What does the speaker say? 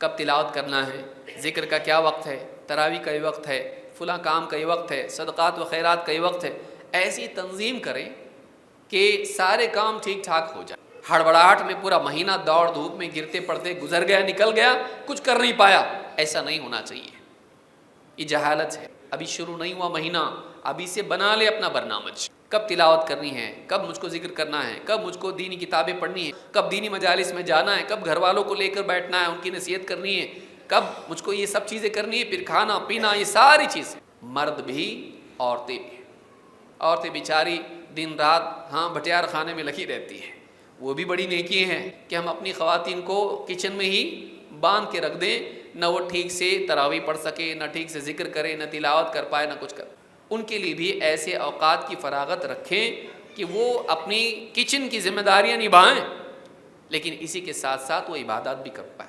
कब तिलावत करना है, ज़िक्र का क्या वक्त है, तरावी का वक्त है, फ़लाँ काम का वक्त है, सदक़ात व खैरात का वक्त है। ऐसी तंजीम करें कि सारे काम ठीक ठाक हो जाए। हड़बड़ाहट में पूरा महीना दौड़ धूप में गिरते पड़ते गुजर गया, निकल गया, कुछ कर नहीं पाया, ऐसा नहीं होना चाहिए। ये जहालत है। अभी शुरू नहीं हुआ महीना, अभी से बना ले अपना बरनामज। कब तिलावत करनी है, कब मुझको जिक्र करना है, कब मुझको दीनी किताबें पढ़नी है, कब दीनी मजालिस में जाना है, कब घर वालों को लेकर बैठना है, उनकी नसीहत करनी है, कब मुझको ये सब चीज़ें करनी है, फिर खाना पीना, ये सारी चीज़ें। मर्द भी औरतें भी। औरतें बेचारी दिन रात भटियार खाने में लगी रहती है। वो भी बड़ी नेकी है कि हम अपनी ख़वातीन को किचन में ही बांध के रख दें, न वो ठीक से तरावी पढ़ सके, न ठीक से जिक्र करे, न तिलावत कर पाए, न कुछ कर। उनके लिए भी ऐसे औकात की फरागत रखें कि वो अपनी किचन की जिम्मेदारियां निभाएं, लेकिन इसी के साथ साथ वो इबादत भी कर पाए।